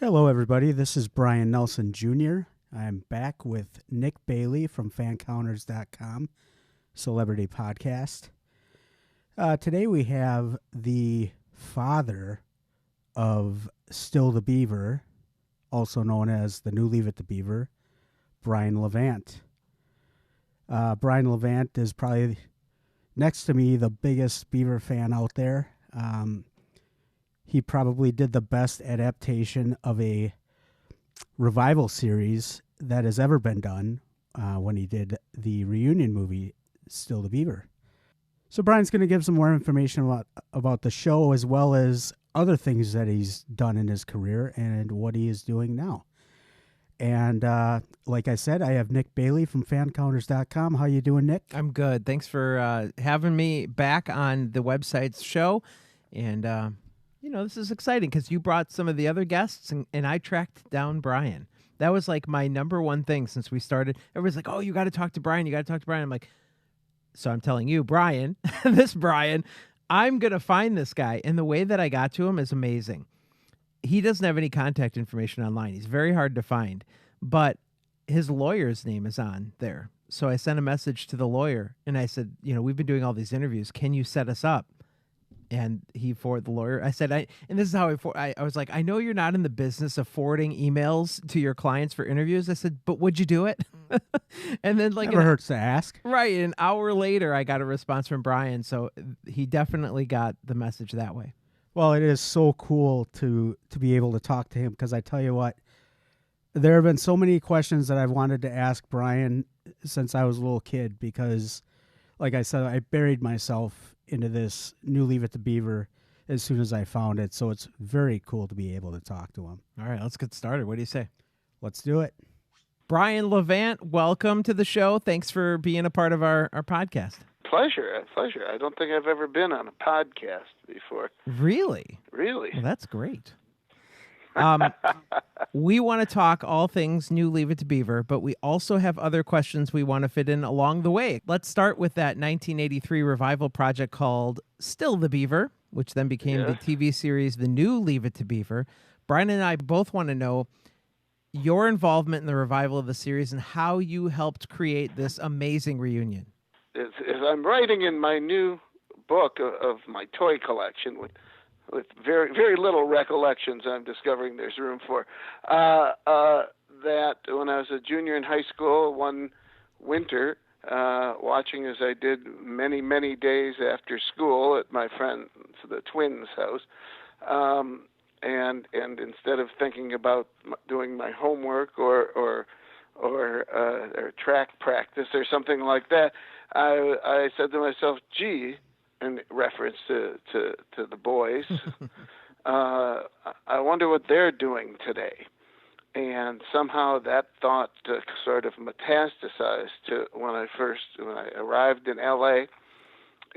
Hello, everybody. This is Bryon Nelson Jr. I'm back with Nick Bailey from FanCounters.com, celebrity podcast. Today we have the father of Still the Beaver, also known as the new Leave It to Beaver, Bryon Levant. Bryon Levant is probably, next to me, the biggest Beaver fan out there. He probably did the best adaptation of a revival series that has ever been done when he did the reunion movie, Still the Beaver. So Bryan's going to give some more information about the show as well as other things that he's done in his career and what he is doing now. And like I said, I have Nick Bailey from FanCounters.com. How you doing, Nick? I'm good. Thanks for having me back on the website's show. And, this is exciting because you brought some of the other guests and I tracked down Bryon. That was like my number one thing since we started. Everybody's like, oh, you got to talk to Bryon. You got to talk to Bryon. I'm like, so I'm telling you, Bryon, this Bryon, I'm going to find this guy. And the way that I got to him is amazing. He doesn't have any contact information online. He's very hard to find, but his lawyer's name is on there. So I sent a message to the lawyer and I said, we've been doing all these interviews. Can you set us up? And he forwarded the lawyer. I said, and this is how I was like, I know you're not in the business of forwarding emails to your clients for interviews. I said, but would you do it? And then Never hurts to ask. Right. An hour later, I got a response from Bryon. So he definitely got the message that way. Well, it is so cool to be able to talk to him because I tell you what, there have been so many questions that I've wanted to ask Bryon since I was a little kid because, like I said, I buried myself into this new Leave It to Beaver as soon as I found it. So it's very cool to be able to talk to him. All right, let's get started. What do you say? Let's do it. Bryon Levant, welcome to the show. Thanks for being a part of our podcast. Pleasure. I don't think I've ever been on a podcast before. Really? Really? Well, that's great. We want to talk all things new Leave It to Beaver, but we also have other questions we want to fit in along the way. Let's start with that 1983 revival project called Still the Beaver, which then became the TV series The New Leave It to Beaver. Bryon and I both want to know your involvement in the revival of the series and how you helped create this amazing reunion. As I'm writing in my new book of my toy collection with very, very little recollections I'm discovering there's room for, that when I was a junior in high school one winter, watching as I did many, many days after school at my friend, the twins' house, and instead of thinking about doing my homework or track practice or something like that, I said to myself, gee, in reference to the boys, I wonder what they're doing today. And somehow that thought sort of metastasized to when I arrived in L.A.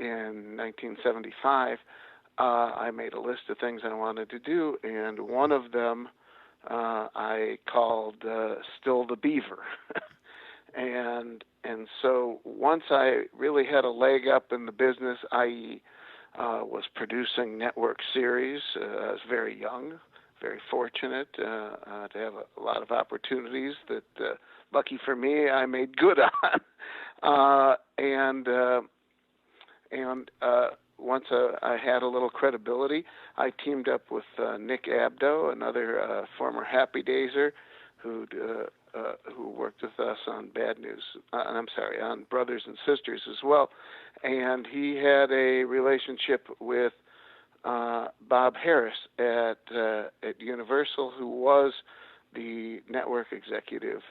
in 1975. I made a list of things I wanted to do, and one of them I called Still the Beaver. And so once I really had a leg up in the business, I was producing network series. I was very young, very fortunate to have a lot of opportunities that, lucky for me, I made good on. Once I had a little credibility, I teamed up with Nick Abdo, another former Happy Dayser, who worked with us on on Brothers and Sisters as well, and he had a relationship with Bob Harris at Universal, who was the network executive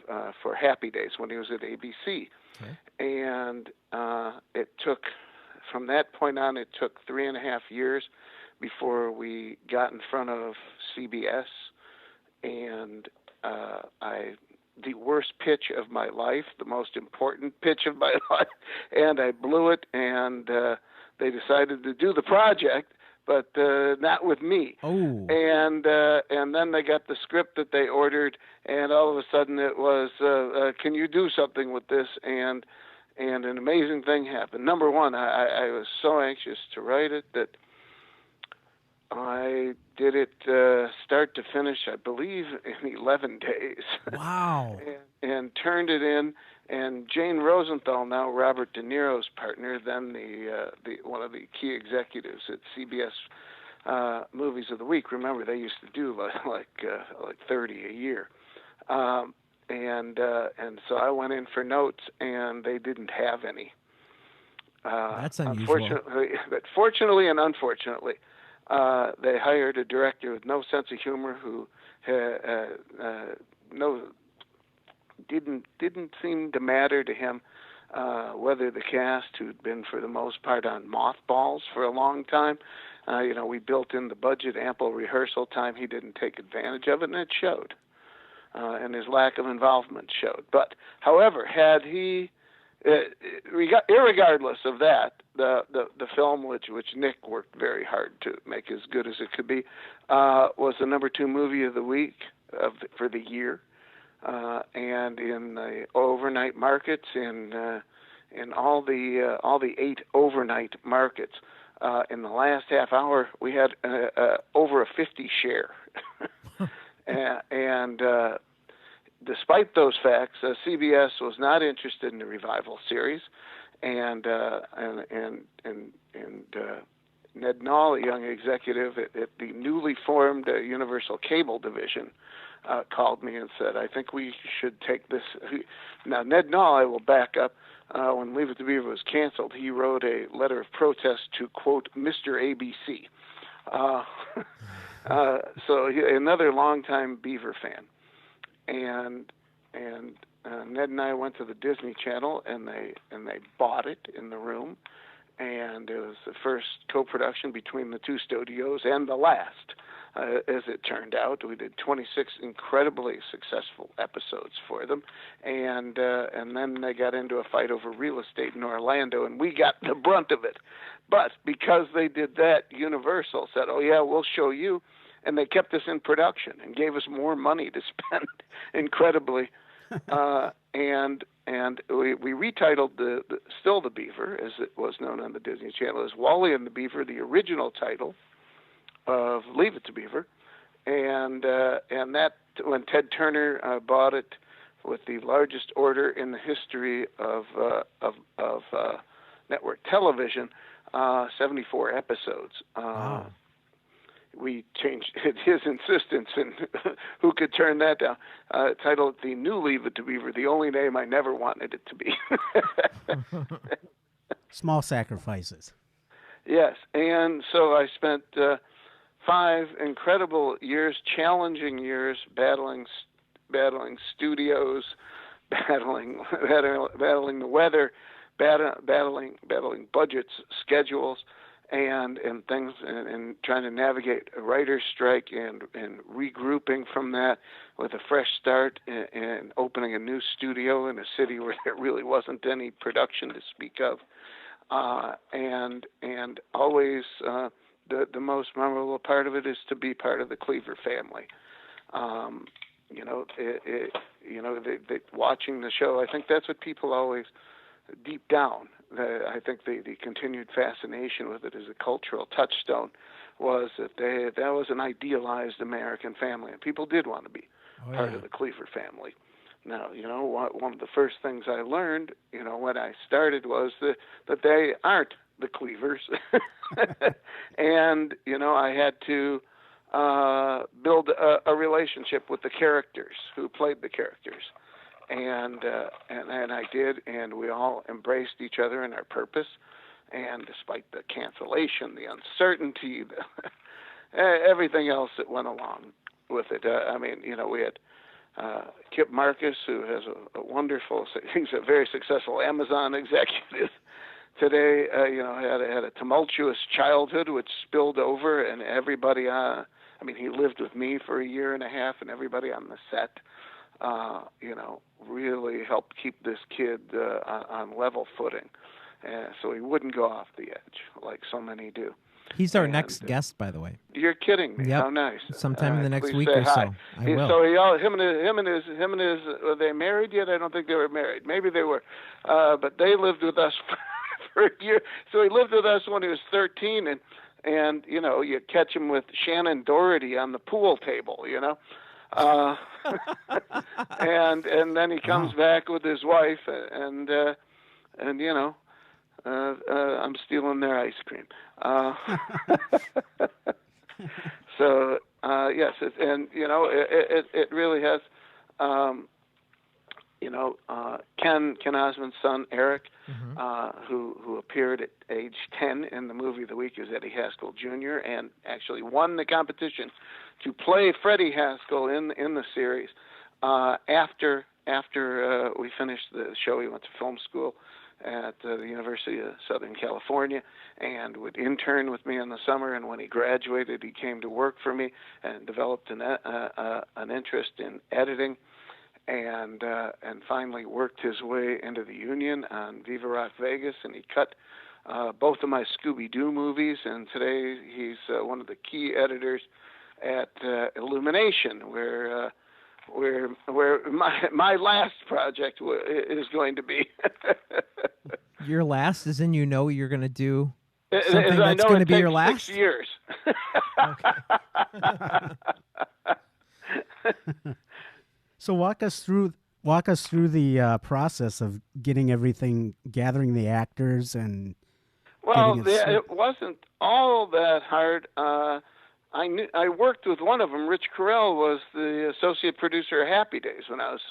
for Happy Days when he was at ABC. Okay. And from that point on, it took 3.5 years before we got in front of CBS, and the worst pitch of my life, the most important pitch of my life, and I blew it, and they decided to do the project, but not with me. Oh. And then they got the script that they ordered, and all of a sudden it was, can you do something with this? And an amazing thing happened. Number one, I was so anxious to write it that I did it start to finish, I believe, in 11 days. Wow. and turned it in. And Jane Rosenthal, now Robert De Niro's partner, then the one of the key executives at CBS Movies of the Week. Remember, they used to do like 30 a year. And so I went in for notes, and they didn't have any. That's unusual. Fortunately and unfortunately, they hired a director with no sense of humor who didn't seem to matter to him whether the cast, who'd been for the most part on mothballs for a long time, we built in the budget, ample rehearsal time. He didn't take advantage of it, and it showed. And his lack of involvement showed. But, however, had he, irregardless of that, the film, which Nick worked very hard to make as good as it could be, was the number 2 movie of the week for the year, and in the overnight markets, in all the 8 overnight markets. In the last half hour, we had over a 50 share. And despite those facts, CBS was not interested in the revival series, and Ned Nall, a young executive at the newly formed Universal Cable division, called me and said, "I think we should take this." Now, Ned Nall, I will back up. When Leave It to Beaver was canceled, he wrote a letter of protest to, quote, Mr. ABC. So another longtime Beaver fan, and Ned and I went to the Disney Channel, and they bought it in the room, and it was the first co-production between the 2 studios and the last. As it turned out, we did 26 incredibly successful episodes for them, and then they got into a fight over real estate in Orlando, and we got the brunt of it. But because they did that, Universal said, "Oh yeah, we'll show you," and they kept us in production and gave us more money to spend, incredibly. And we retitled the Still the Beaver, as it was known on the Disney Channel, as Wally and the Beaver, the original title of Leave It to Beaver, and that when Ted Turner bought it with the largest order in the history of network television, 74 episodes. Wow. We changed at his insistence, and who could turn that down? Titled The New Leave It to Beaver, the only name I never wanted it to be. Small sacrifices. Yes, and so I spent 5 incredible years, challenging years, battling studios, battling the weather, battling budgets, schedules, and things, and trying to navigate a writer's strike and regrouping from that with a fresh start and opening a new studio in a city where there really wasn't any production to speak of, and always the most memorable part of it is to be part of the Cleaver family. Watching the show, I think that's what people always, deep down, I think the continued fascination with it as a cultural touchstone was that that was an idealized American family, and people did want to be part of the Cleaver family. Now, one of the first things I learned, when I started was that they aren't the Cleavers, and I had to build a relationship with the characters who played the characters. And I did, and we all embraced each other and our purpose. And despite the cancellation, the uncertainty, everything else that went along with it, we had Kip Marcus, who has a wonderful, he's a very successful Amazon executive. Today, had a tumultuous childhood which spilled over, and everybody, he lived with me for a year and a half, and everybody on the set, really helped keep this kid on level footing, so he wouldn't go off the edge like so many do. He's our next guest, by the way. You're kidding me? Yep. How nice! Sometime in the next week say or hi. so. I will. So him and his, were they married yet? I don't think they were married. Maybe they were, but they lived with us for a year. So he lived with us when he was 13, and and you catch him with Shannon Doherty on the pool table, and then he comes back with his wife, and I'm stealing their ice cream. So yes, it really has. Ken Osmond's son Eric, who appeared at age 10 in the movie of the week, is Eddie Haskell Jr. and actually won the competition to play Freddie Haskell in the series. After we finished the show, he went to film school at the University of Southern California and would intern with me in the summer. And when he graduated, he came to work for me and developed an interest in editing. And finally worked his way into the union on Viva Rock Vegas, and he cut both of my Scooby-Doo movies. And today he's one of the key editors at Illumination, where my last project is going to be. Your last, as in you're going to do something that's going to be your last? 6 years. So walk us through the process of getting everything, gathering the actors, and it wasn't all that hard. I worked with one of them. Rich Carell was the associate producer of Happy Days when I was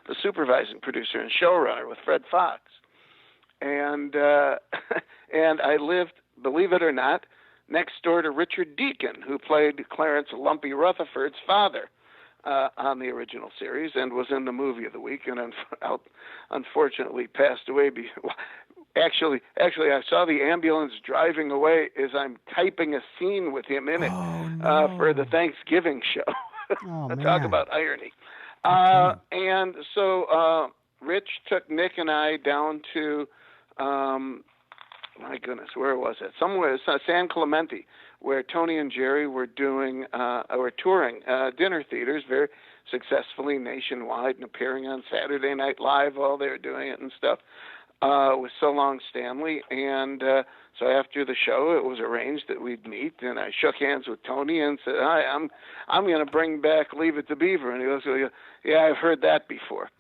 the supervising producer and showrunner with Fred Fox, and and I lived, believe it or not, next door to Richard Deacon, who played Clarence Lumpy Rutherford's father on the original series and was in the movie of the week, and unfortunately passed away. Actually, I saw the ambulance driving away as I'm typing a scene with him in it for the Thanksgiving show. Oh, Talk about irony. And so Rich took Nick and I down to, my goodness, where was it? Somewhere, San Clemente, where Tony and Jerry were touring dinner theaters very successfully nationwide and appearing on Saturday Night Live while they were doing it and stuff. With So Long Stanley, and so after the show, it was arranged that we'd meet, and I shook hands with Tony and said, "Hi, I'm going to bring back Leave It to Beaver," and he goes, "Yeah, I've heard that before."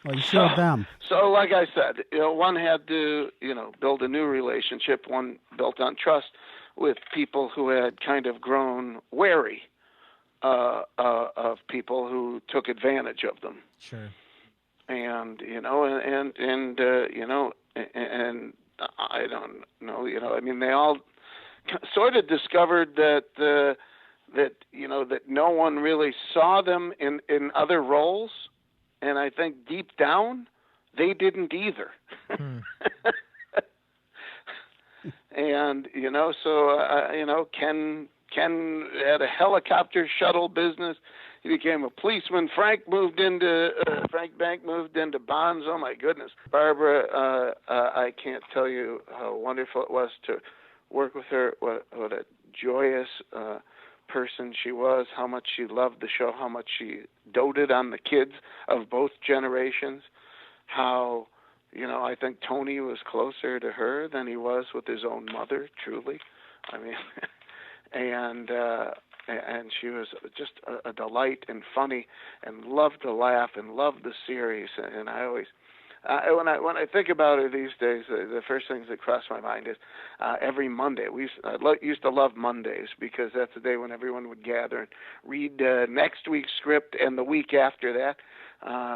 Well, you showed them. So, like I said, one had to, build a new relationship. One built on trust with people who had kind of grown wary of people who took advantage of them. Sure. And and I don't know, I mean, they all sort of discovered that no one really saw them in other roles, and I think deep down they didn't either. And so Ken had a helicopter shuttle business. He became a policeman. Frank Bank moved into bonds. Oh my goodness, Barbara! I can't tell you how wonderful it was to work with her. What a joyous person she was. How much she loved the show. How much she doted on the kids of both generations. How I think Tony was closer to her than he was with his own mother. Truly, I mean, and she was just a delight and funny and loved to laugh and loved the series. And I always, when I think about her these days, the first things that cross my mind is every Monday. I used to love Mondays because that's the day when everyone would gather and read next week's script and the week after that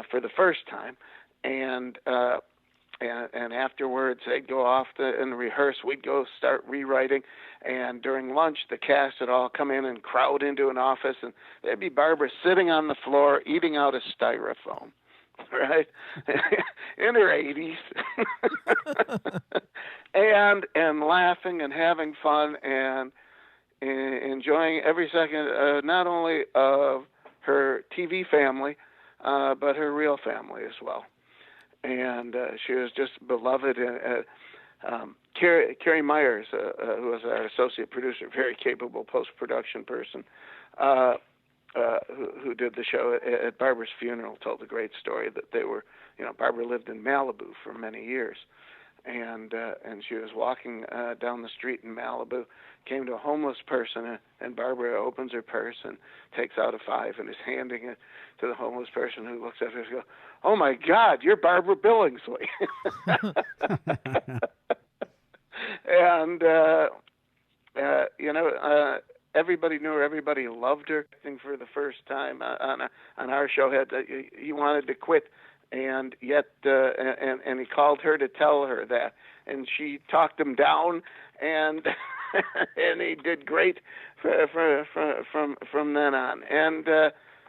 for the first time. And afterwards, they'd go off and rehearse. We'd go start rewriting. And during lunch, the cast would all come in and crowd into an office, and there'd be Barbara sitting on the floor eating out of styrofoam, right, in her 80s, and laughing and having fun and enjoying every second, not only of her TV family, but her real family as well. And she was just beloved. Carrie Myers, who was our associate producer, very capable post-production person, who did the show at Barbara's funeral, told a great story that they were, Barbara lived in Malibu for many years. and she was walking down the street in Malibu, came to a homeless person, and Barbara opens her purse and takes out a $5 and is handing it to the homeless person, who looks at her and goes, "Oh my God, you're Barbara Billingsley." And everybody knew her, everybody loved her. I think for the first time on our show, he wanted to quit. And yet, and he called her to tell her that, and she talked him down, and and he did great from then on. And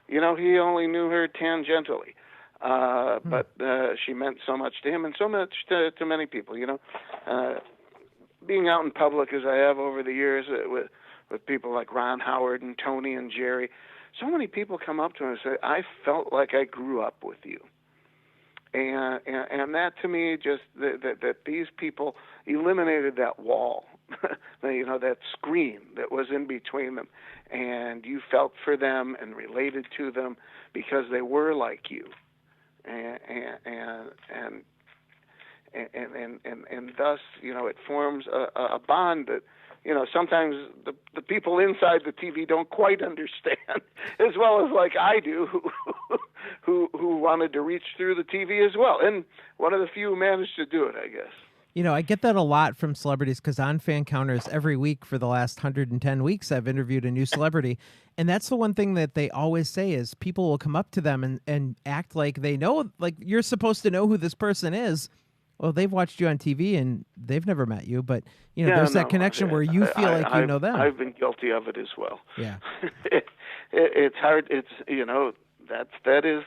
he only knew her tangentially, but she meant so much to him, and so much to many people. Being out in public as I have over the years with people like Ron Howard and Tony and Jerry, so many people come up to me and say, "I felt like I grew up with you." And that, to me, just that these people eliminated that wall, that screen that was in between them, and you felt for them and related to them because they were like you, and thus, it forms a bond that, sometimes the people inside the TV don't quite understand, as well as like I do, who wanted to reach through the TV as well. And one of the few who managed to do it, I guess. I get that a lot from celebrities, because on Fan Counters every week for the last 110 weeks, I've interviewed a new celebrity. And that's the one thing that they always say is people will come up to them and act like they know, like you're supposed to know who this person is. Well, they've watched you on TV and they've never met you, but there's that connection where you feel like you know them. I've been guilty of it as well. Yeah, it's hard. It's that is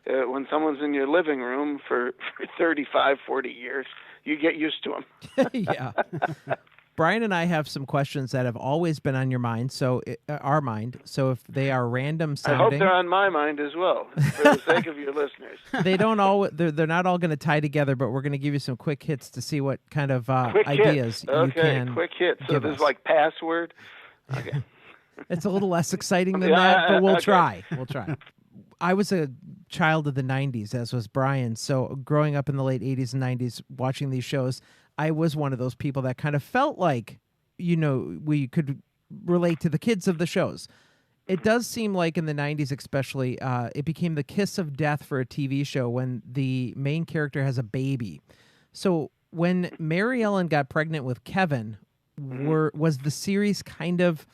when someone's in your living room for 35, 40 years, you get used to them. Yeah. Bryon and I have some questions that have always been on your mind, our mind. So if they are random sounding, I hope they're on my mind as well, for the sake of your listeners. They're not all going to tie together, but we're going to give you some quick hits to see what kind of ideas you can. Quick hits. So there's like password. Okay. It's a little less exciting than that, but we'll try. We'll try. I was a child of the 90s, as was Bryon. So growing up in the late 80s and 90s, watching these shows, I was one of those people that kind of felt like, we could relate to the kids of the shows. It does seem like in the 90s especially, it became the kiss of death for a TV show when the main character has a baby. So when Mary Ellen got pregnant with Kevin, was the series kind of,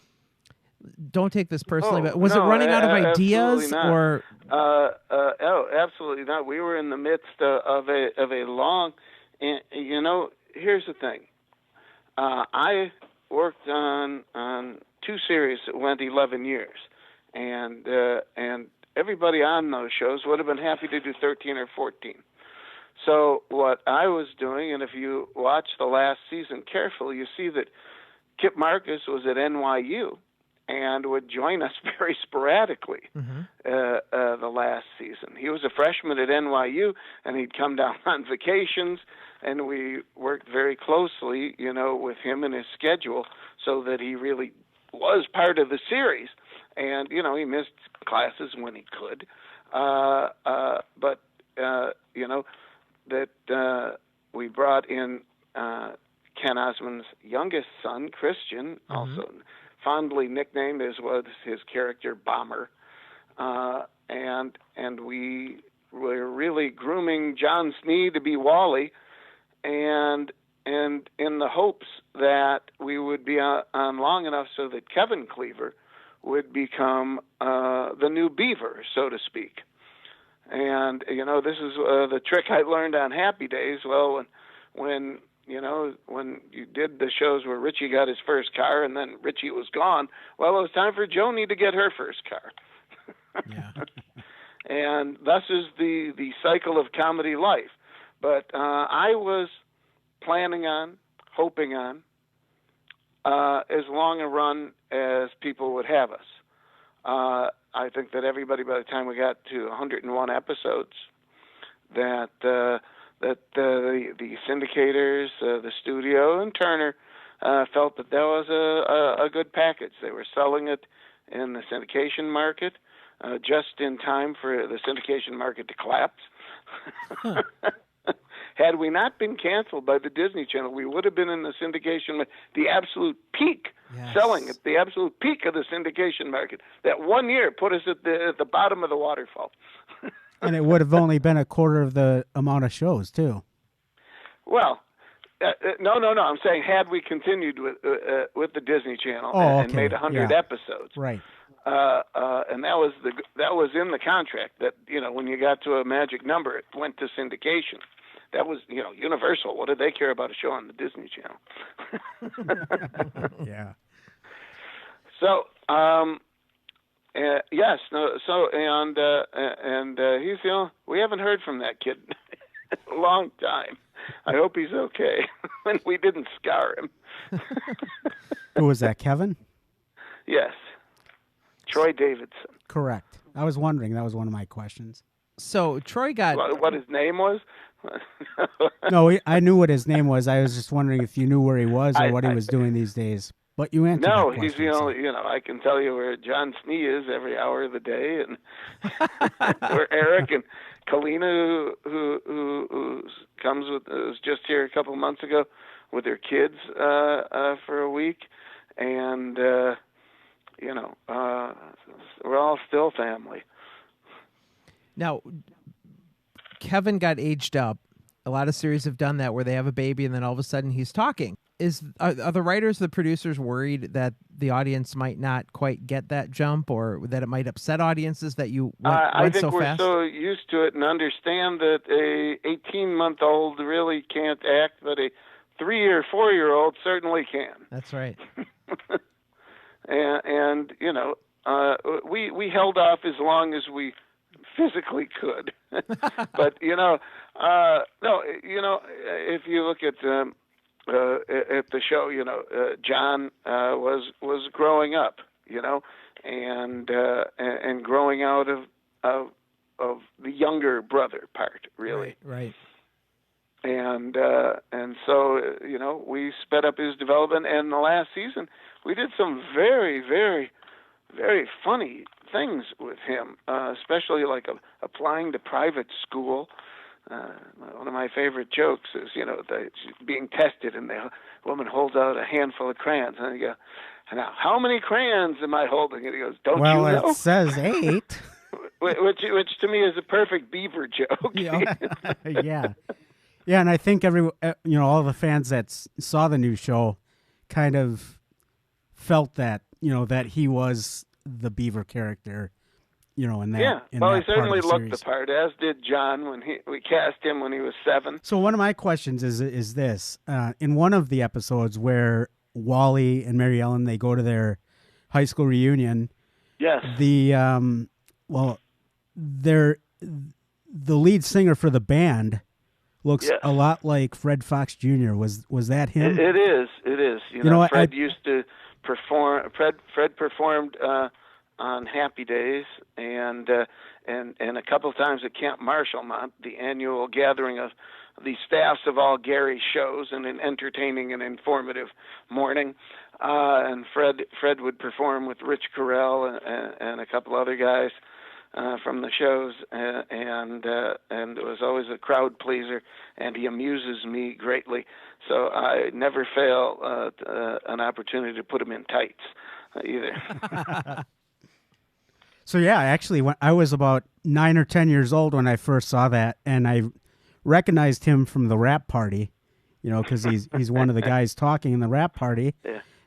don't take this personally, but was it running out of ideas or? Absolutely not. We were in the midst of a long, here's the thing. I worked on 2 series that went 11 years, and everybody on those shows would have been happy to do 13 or 14. So what I was doing, and if you watch the last season carefully, you see that Kip Marcus was at NYU and would join us very sporadically the last season. He was a freshman at NYU, and he'd come down on vacations, and we worked very closely, with him and his schedule so that he really was part of the series. And, he missed classes when he could. But we brought in Ken Osmond's youngest son, Christian, also fondly nicknamed, as was his character, Bomber. And we were really grooming John Snee to be Wally, and in the hopes that we would be on long enough so that Kevin Cleaver would become the new Beaver, so to speak. And, this is the trick I learned on Happy Days. Well, when you did the shows where Richie got his first car and then Richie was gone, well, it was time for Joni to get her first car. Yeah. And thus is the cycle of comedy life. But I was planning on, hoping on, as long a run as people would have us. I think that everybody, by the time we got to 101 episodes, that the syndicators, the studio, and Turner felt that was a good package. They were selling it in the syndication market just in time for the syndication market to collapse. Had we not been canceled by the Disney Channel, we would have been in the syndication, the absolute peak, selling at the absolute peak of the syndication market. That 1 year put us at the bottom of the waterfall. And it would have only been a quarter of the amount of shows, too. Well, no. I'm saying had we continued with the Disney Channel and made 100 episodes, right? And that was in the contract that when you got to a magic number, it went to syndication. That was Universal. What did they care about a show on the Disney Channel? Yeah. So yes, no. So and he's we haven't heard from that kid in a long time. I hope he's okay. And we didn't scar him. Who was that, Kevin? Yes. Troy Davidson. Correct. I was wondering. That was one of my questions. So Troy got... What his name was? No, I knew what his name was. I was just wondering if you knew where he was or what he was doing these days. But you answered No, that he's question, the only, I can tell you where John Snee is every hour of the day, and where Eric and Kalina, who comes with, was just here a couple of months ago with their kids for a week, and we're all still family. Now, Kevin got aged up. A lot of series have done that, where they have a baby and then all of a sudden he's talking. Are the writers, the producers worried that the audience might not quite get that jump, or that it might upset audiences that you went so fast? I think we're so used to it and understand that a 18-month-old really can't act, but a 3 or 4-year-old certainly can. That's right. and we held off as long as we physically could. But no, if you look at the show, John was growing up, and growing out of the younger brother part, really. Right. And so we sped up his development. And the last season, we did some very, very, very funny things with him, especially like applying to private school. One of my favorite jokes is, being tested, and the woman holds out a handful of crayons, and you go, "Now, how many crayons am I holding?" And he goes, "Don't you know?" Well, it says 8. which to me is a perfect Beaver joke. Yeah. Yeah, and I think all the fans that saw the new show kind of felt that, that he was the Beaver character. In that. He certainly looked the part, as did John when we cast him when he was 7. So one of my questions is this: in one of the episodes where Wally and Mary Ellen, they go to their high school reunion. Yes. The lead singer for the band looks a lot like Fred Fox Jr. Was that him? It is. Fred used to perform. Fred performed on Happy Days and a couple of times at Camp Marshallmont, the annual gathering of the staffs of all Gary shows, and an entertaining and informative morning. And Fred would perform with Rich Carell and a couple other guys from the shows, and it was always a crowd pleaser, and he amuses me greatly. So I never fail an opportunity to put him in tights either. So yeah, actually, when I was about 9 or 10 years old when I first saw that, and I recognized him from the rap party, because he's one of the guys talking in the rap party,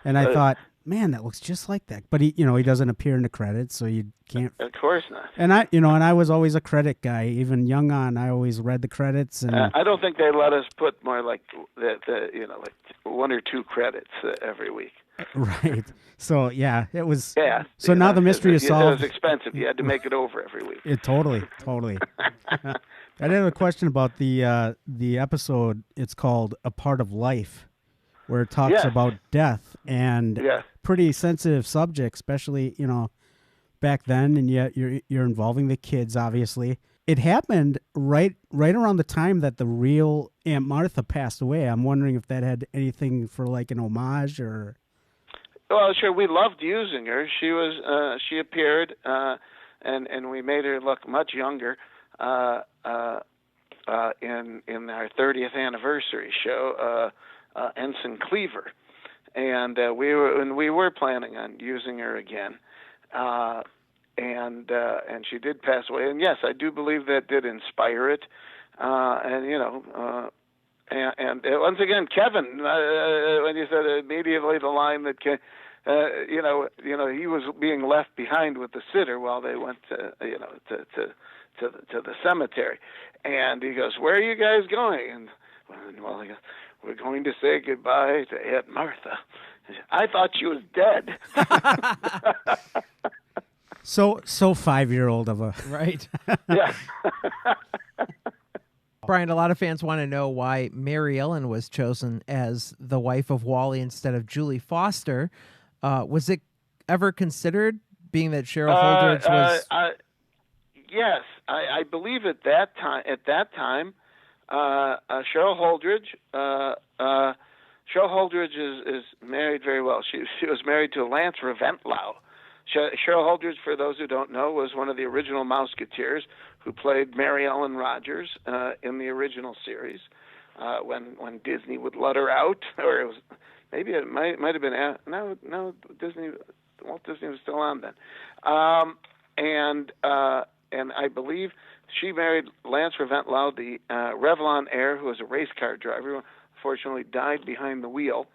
and I thought, man, that looks just like that. But he doesn't appear in the credits, so you can't. Of course not. And I was always a credit guy, even young on. I always read the credits, and I don't think they let us put more like like 1 or 2 credits every week. Right. So yeah, it was. Yeah. So now the mystery is solved. It was expensive. You had to make it over every week. Totally. I did have a question about the episode. It's called "A Part of Life," where it talks about death and pretty sensitive subject, especially back then, and yet you're involving the kids. Obviously, it happened right around the time that the real Aunt Martha passed away. I'm wondering if that had anything for like an homage or. Well, sure. We loved using her. She appeared, and we made her look much younger. in our 30th anniversary show, Ensign Cleaver, and we were planning on using her again, and she did pass away. And yes, I do believe that did inspire it, and once again, Kevin, when you said immediately the line that, he was being left behind with the sitter while they went to the cemetery, and he goes, "Where are you guys going?" And well, he goes, "We're going to say goodbye to Aunt Martha." I thought she was dead. So 5-year-old of a Right. Yeah. Bryon, a lot of fans want to know why Mary Ellen was chosen as the wife of Wally instead of Julie Foster. Was it ever considered, being that Cheryl Holdridge was? Yes, I believe at that time, Cheryl Holdridge is married very well. She was married to Lance Reventlow. Cheryl Holdridge, for those who don't know, was one of the original Mouseketeers who played Mary Ellen Rogers in the original series when Disney would let her out, or it was maybe it might have been no Walt Disney was still on then, and I believe she married Lance Reventlow, the Revlon heir, who was a race car driver, who unfortunately died behind the wheel.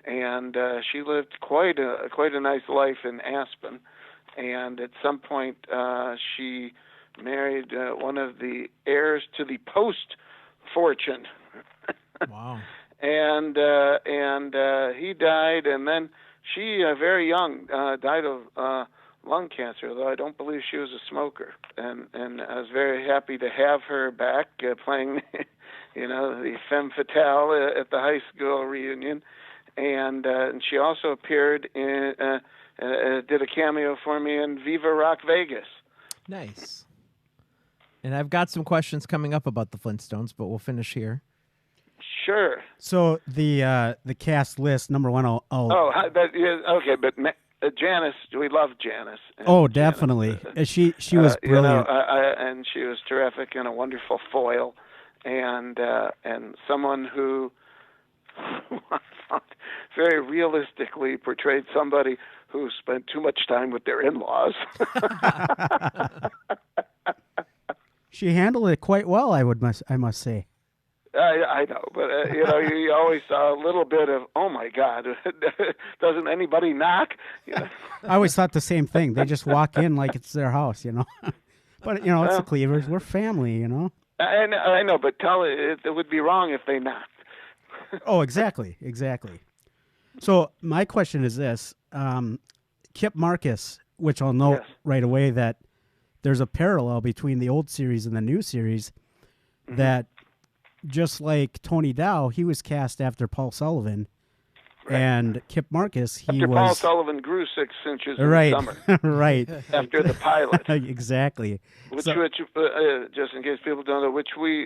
And she lived quite a nice life in Aspen, and at some point she married one of the heirs to the Post fortune. Wow! and he died, and then she very young died of lung cancer. Though I don't believe she was a smoker, and I was very happy to have her back playing, the femme fatale at the high school reunion. And she also appeared in, did a cameo for me in Viva Rock Vegas. Nice. And I've got some questions coming up about the Flintstones, but we'll finish here. Sure. So the cast list, number one. Okay, but Janice, we love Janice. Oh, definitely. She was brilliant, and she was terrific and a wonderful foil, and someone who very realistically portrayed somebody who spent too much time with their in-laws. She handled it quite well, I must say. I know, but you always saw a little bit of, oh my God, doesn't anybody knock? I always thought the same thing. They just walk in like it's their house, But it's the Cleavers. We're family, I know, but it would be wrong if they knocked. Oh, exactly. So my question is this: Kip Marcus, which I'll note right away that there's a parallel between the old series and the new series, that just like Tony Dow, he was cast after Paul Sullivan, and Kip Marcus, Paul Sullivan grew 6 inches in the summer. Right. After the pilot. Exactly. Which just in case people don't know,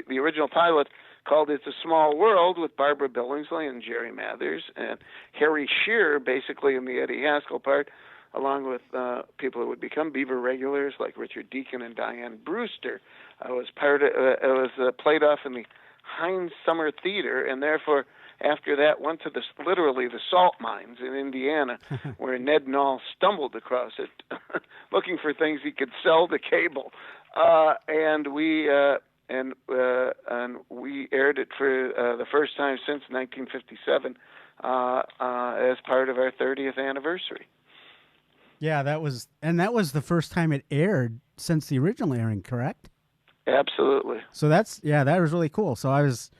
the original pilot called It's a Small World, with Barbara Billingsley and Jerry Mathers and Harry Shearer, basically in the Eddie Haskell part, along with people who would become Beaver regulars like Richard Deacon and Diane Brewster. It was played off in the Heinz Summer Theater, and therefore after that went to literally the salt mines in Indiana, where Ned Nall stumbled across it, looking for things he could sell to cable, and we aired it for the first time since 1957 as part of our 30th anniversary. Yeah, that was the first time it aired since the original airing, correct? Absolutely. So that was really cool. So I was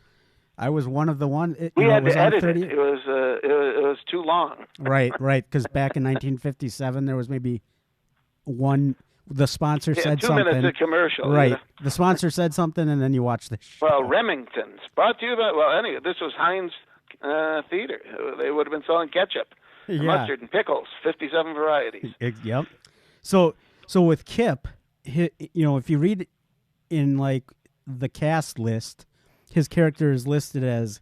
one of the ones. We had to edit it. It was too long. Right. Because back in 1957, there was maybe one. The sponsor said 2 something. 2 minutes of commercial. Right. The sponsor said something, and then you watch the show. Well, Remington's brought to you by. Well, anyway, this was Heinz Theater. They would have been selling ketchup, mustard, and pickles, 57 varieties. Yep. So with Kip, if you read in like the cast list, his character is listed as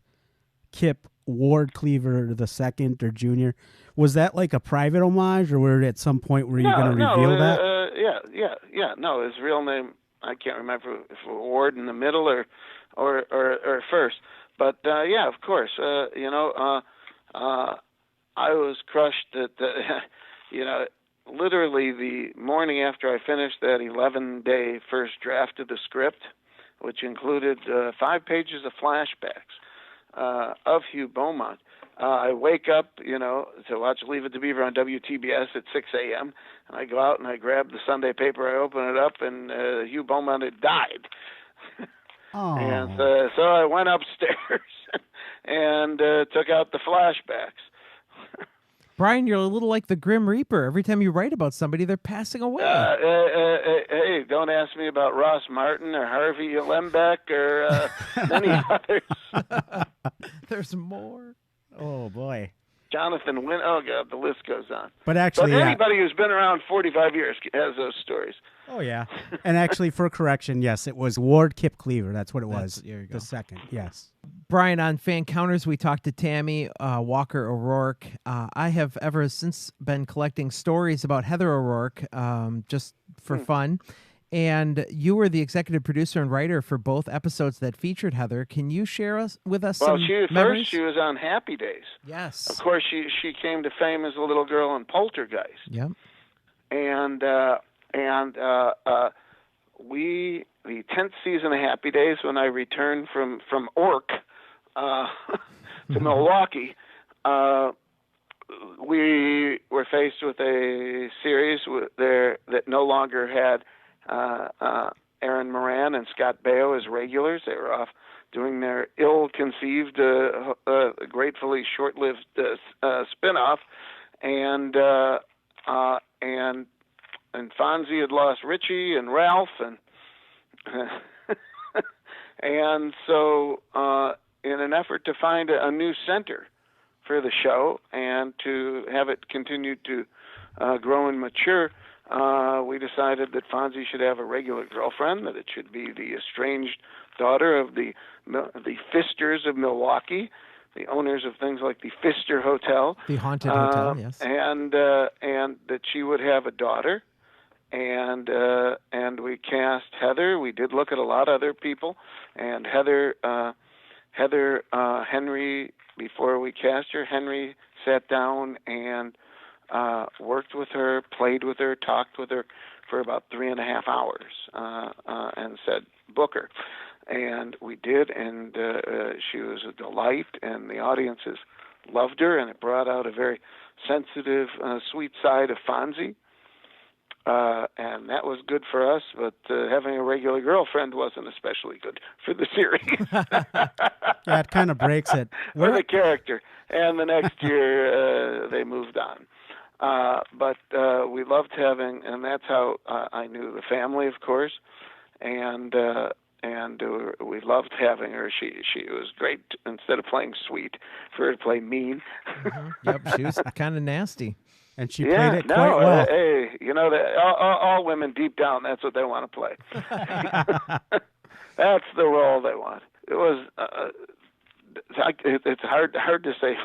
Kip Ward Cleaver the second or Junior. Was that like a private homage, or were it at some point were you going to reveal that? Yeah. No, his real name, I can't remember if it was Ward in the middle or or first. But yeah, of course, I was crushed at literally the morning after I finished that 11-day first draft of the script, which included 5 pages of flashbacks of Hugh Beaumont. I wake up, to watch Leave It to Beaver on WTBS at 6 a.m., and I go out and I grab the Sunday paper, I open it up, and Hugh Beaumont had died. Oh. And so I went upstairs and took out the flashbacks. Bryon, you're a little like the Grim Reaper. Every time you write about somebody, they're passing away. Hey, don't ask me about Ross Martin or Harvey Lembeck or many others. There's more. Oh, boy. Jonathan Wynn. Oh, God, the list goes on. But actually, anybody who's been around 45 years has those stories. Oh, yeah. And actually, for correction, yes, it was Ward Kip Cleaver. That's what it was. There you go. The second, yes. Bryon, on Fan Counters, we talked to Tammy Walker O'Rourke. I have ever since been collecting stories about Heather O'Rourke just for fun. And you were the executive producer and writer for both episodes that featured Heather. Can you share with us some memories? First she was on Happy Days. Yes. Of course, she came to fame as a little girl in Poltergeist. Yep. And the 10th season of Happy Days, when I returned from Ork to Milwaukee, we were faced with a series that no longer had Aaron Moran and Scott Baio as regulars. They were off doing their ill-conceived, gratefully short-lived spin-off, and Fonzie had lost Richie and Ralph, and and so in an effort to find a new center for the show and to have it continue to grow and mature, we decided that Fonzie should have a regular girlfriend, that it should be the estranged daughter of the Fisters of Milwaukee, the owners of things like the Pfister Hotel. The haunted hotel, yes. And that she would have a daughter. And we cast Heather. We did look at a lot of other people. And Heather Henry, before we cast her, Henry sat down and worked with her, played with her, talked with her for about 3.5 hours, and said, book her. And we did, and she was a delight, and the audiences loved her, and it brought out a very sensitive, sweet side of Fonzie. And that was good for us, but having a regular girlfriend wasn't especially good for the series. Yeah, it kind of breaks it. For the character. And the next year, they moved on. But we loved having, and that's how I knew the family, of course, and we loved having her. She was great. Instead of playing sweet, for her to play mean. Yep, she was kind of nasty. And she played it quite well. Hey, all women deep down, that's what they want to play. That's the role they want. It was. It's hard to say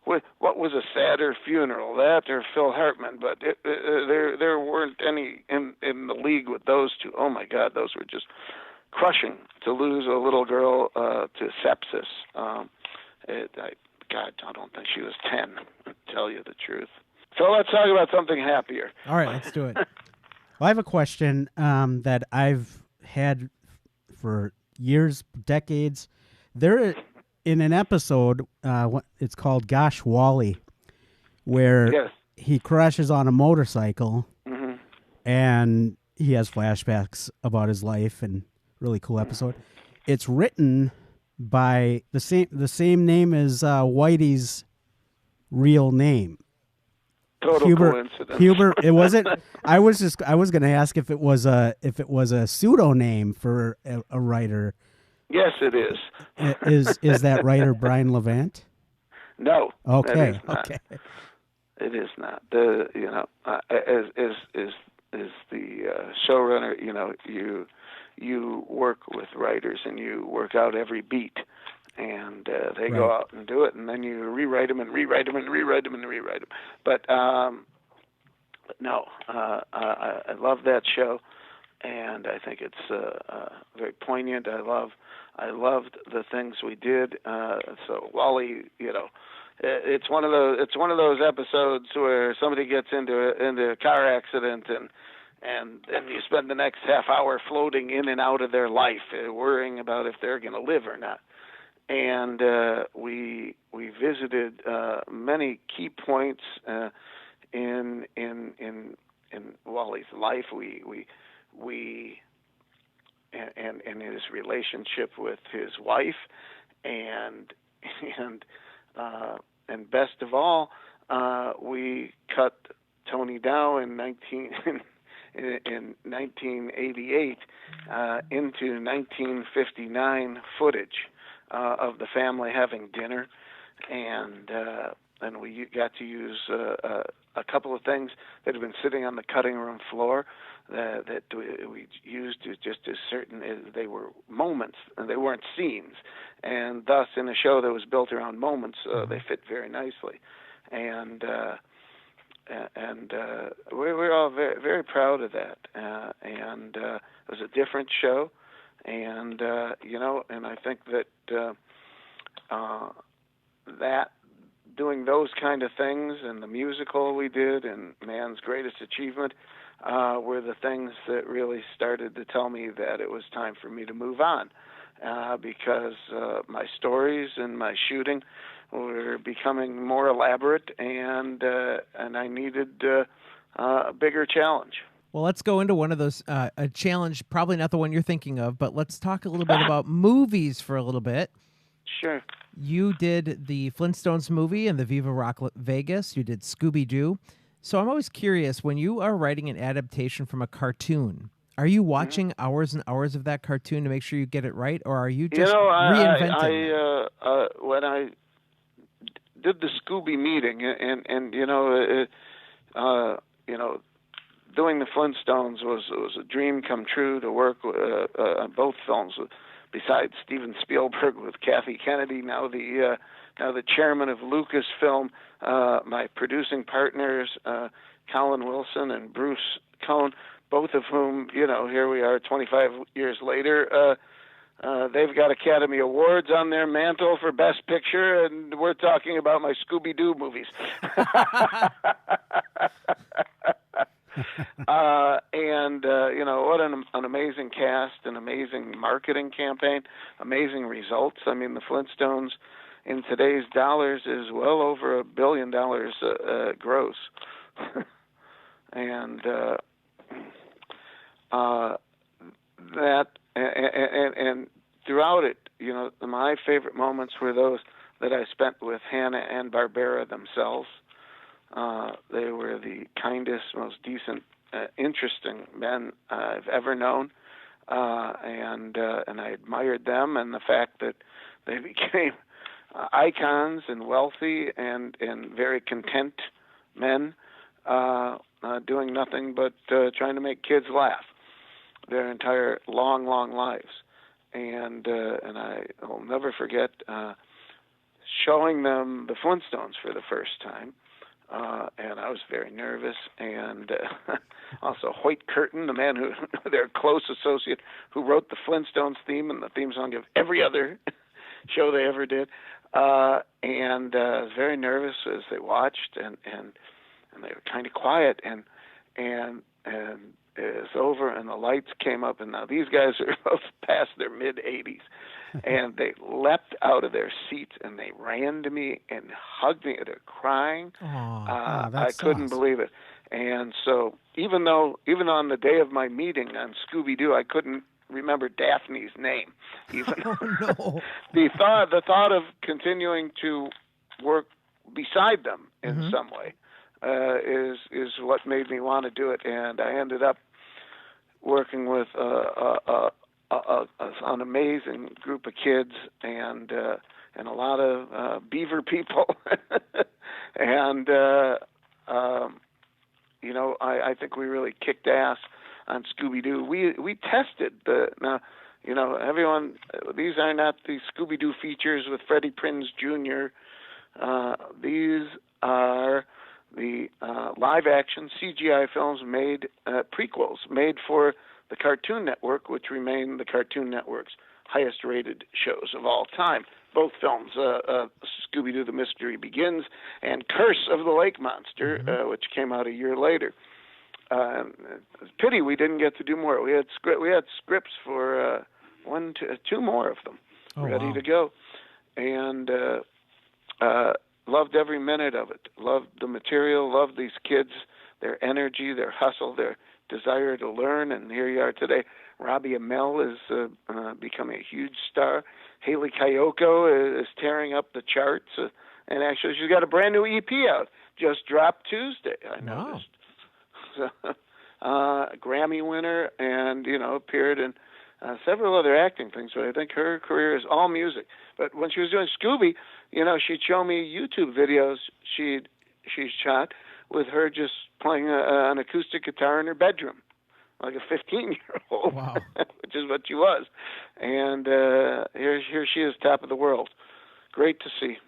what was a sadder funeral, that or Phil Hartman, but there weren't any in the league with those two. Oh my God, those were just crushing to lose a little girl to sepsis. I don't think she was 10. To tell you the truth. So let's talk about something happier. All right, let's do it. Well, I have a question that I've had for years, decades. There, in an episode, it's called Gosh Wally, where he crashes on a motorcycle, and he has flashbacks about his life, and really cool episode. It's written by the same name as Whitey's real name. Total coincidence. Hubert, it wasn't. I was going to ask if it was a pseudonym for a writer. Yes, it is. Is that writer Bryon Levant? No. Okay. Okay. It is not. As the showrunner, you work with writers and you work out every beat, and they go out and do it, and then you rewrite them and rewrite them and rewrite them and rewrite them. But no, I love that show, and I think it's very poignant. I loved the things we did. So Wally, it's one of those episodes where somebody gets into a car accident and you spend the next half hour floating in and out of their life, worrying about if they're going to live or not. And we visited many key points in Wally's life. We and his relationship with his wife, and best of all, we cut Tony Dow in 1988 into 1959 footage of the family having dinner, and we got to use a couple of things that had been sitting on the cutting room floor that we used just as certain as they were moments, and they weren't scenes, and thus in a show that was built around moments, they fit very nicely, and we're all very, very proud of that, and it was a different show, and and I think that that doing those kind of things and the musical we did and Man's Greatest Achievement were the things that really started to tell me that it was time for me to move on, because my stories and my shooting were becoming more elaborate, and I needed a bigger challenge. Well, let's go into one of those, a challenge, probably not the one you're thinking of, but let's talk a little bit about movies for a little bit. Sure. You did the Flintstones movie and the Viva Rock Vegas. You did Scooby-Doo. So I'm always curious, when you are writing an adaptation from a cartoon, are you watching hours and hours of that cartoon to make sure you get it right, or are you just reinventing? When I did the Scooby meeting, and doing the Flintstones was a dream come true to work on both films. Besides Steven Spielberg with Kathy Kennedy, now the chairman of Lucasfilm, my producing partners, Colin Wilson and Bruce Cohn, both of whom, here we are 25 years later, they've got Academy Awards on their mantle for Best Picture, and we're talking about my Scooby-Doo movies. What an amazing cast, an amazing marketing campaign, amazing results. I mean, the Flintstones in today's dollars is well over $1 billion gross. And throughout it, my favorite moments were those that I spent with Hanna and Barbera themselves. They were the kindest, most decent, interesting men I've ever known, and I admired them and the fact that they became icons and wealthy and very content men, doing nothing but trying to make kids laugh their entire long lives, and I will never forget showing them the Flintstones for the first time. And I was very nervous, and also Hoyt Curtin, the man their close associate, who wrote the Flintstones theme and the theme song of every other show they ever did, and I was very nervous as they watched, and they were kind of quiet, and it was over, and the lights came up, and now these guys are both past their mid-80s. And they leapt out of their seats and they ran to me and hugged me. They're crying. I couldn't believe it. And so even on the day of my meeting on Scooby-Doo, I couldn't remember Daphne's name. Even the thought of continuing to work beside them in some way is what made me want to do it. And I ended up working with an amazing group of kids and a lot of beaver people, and I think we really kicked ass on Scooby-Doo. We tested everyone. These are not the Scooby-Doo features with Freddie Prinze Jr. These are the live-action CGI films made prequels made for the Cartoon Network, which remain the Cartoon Network's highest-rated shows of all time. Both films, Scooby-Doo: The Mystery Begins and Curse of the Lake Monster, which came out a year later. Pity we didn't get to do more. We had scripts for two more of them ready to go, and loved every minute of it. Loved the material. Loved these kids, their energy, their hustle, their desire to learn. And here you are today. Robbie Amell is becoming a huge star. Haley Kiyoko is tearing up the charts, and actually she's got a brand new EP out. Just dropped Tuesday. I noticed. Grammy winner, and appeared in several other acting things, but I think her career is all music. But when she was doing Scooby, she'd show me YouTube videos she shot with her just playing an acoustic guitar in her bedroom, like a 15-year-old, wow. which is what she was. And here she is, top of the world. Great to see.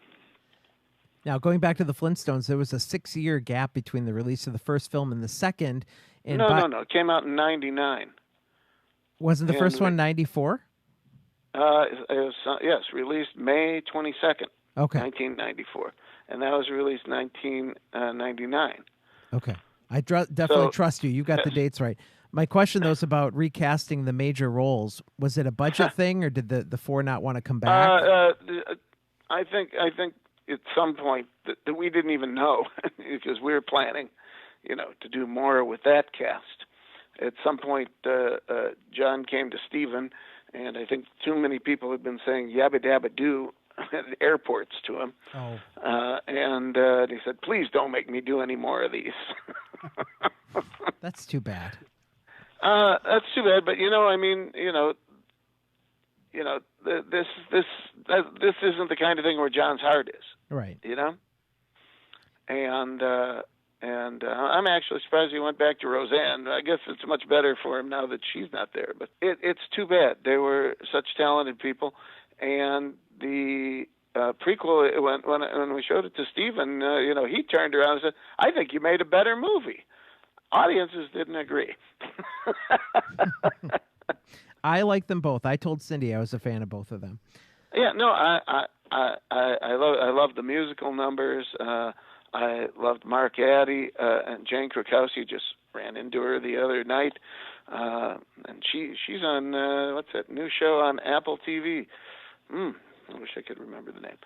Now, going back to the Flintstones, there was a 6-year gap between the release of the first film and the second. And no. It came out in 99. Wasn't the first one 94? It was, yes, released May 22nd, okay. 1994. And that was released 1999. Okay. I definitely trust you. You got the dates right. My question, though, is about recasting the major roles. Was it a budget thing, or did the four not want to come back? I think at some point that we didn't even know because we were planning, to do more with that cast. At some point, John came to Stephen, and I think too many people had been saying yabba dabba doo at airports to him. Oh. And he said, "Please don't make me do any more of these." That's too bad. That's too bad, but this isn't the kind of thing where John's heart is. Right. And I'm actually surprised he went back to Roseanne. I guess it's much better for him now that she's not there. But it's too bad. They were such talented people. And the prequel, when we showed it to Stephen, he turned around and said, "I think you made a better movie." Audiences didn't agree. I like them both. I told Cindy I was a fan of both of them. Yeah, no, I love the musical numbers. I loved Mark Addy, and Jane Krakowski. Just ran into her the other night, and she's on what's that new show on Apple TV? I wish I could remember the name.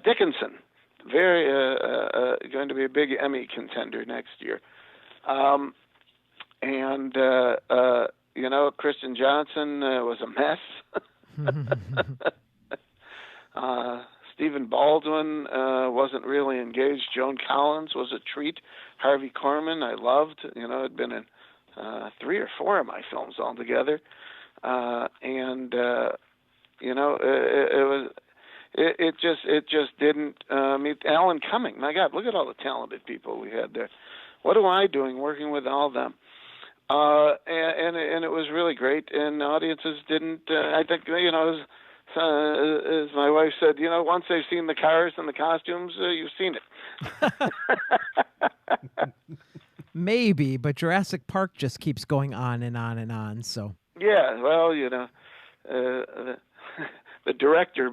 Dickinson, very going to be a big Emmy contender next year, and Kristen Johnson was a mess. Stephen Baldwin wasn't really engaged. Joan Collins was a treat. Harvey Korman, I loved. Had been in 3 or 4 of my films altogether, and it just didn't meet Alan Cumming. My God, look at all the talented people we had there. What am I doing working with all of them? And it was really great, and audiences didn't. I think as my wife said, once they've seen the cars and the costumes, you've seen it. Maybe, but Jurassic Park just keeps going on and on and on. So yeah, well, the director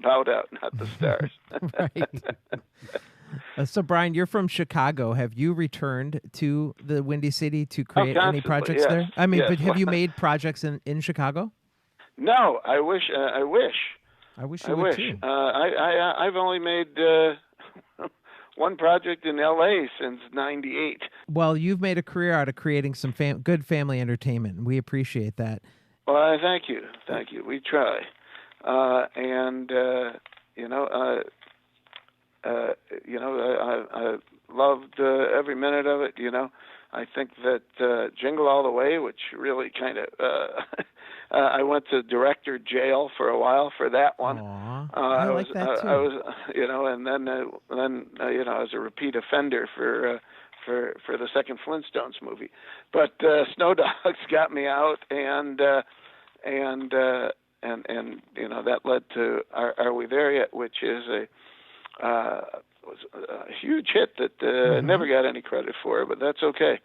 bowed out, not the stars. Right. So, Bryon, you're from Chicago. Have you returned to the Windy City to create any projects there? I mean, but have you made projects in Chicago? No, I wish. I wish you would too. I've only made one project in L.A. since '98. Well, you've made a career out of creating some good family entertainment, and we appreciate that. Well, thank you. We try, I loved every minute of it. I think that Jingle All the Way, which really kind of, I went to director jail for a while for that one. I like that too. I was, and then I was a repeat offender for the second Flintstones movie. But Snow Dogs got me out, and that led to Are We There Yet, which is was a huge hit that never got any credit for, but that's okay.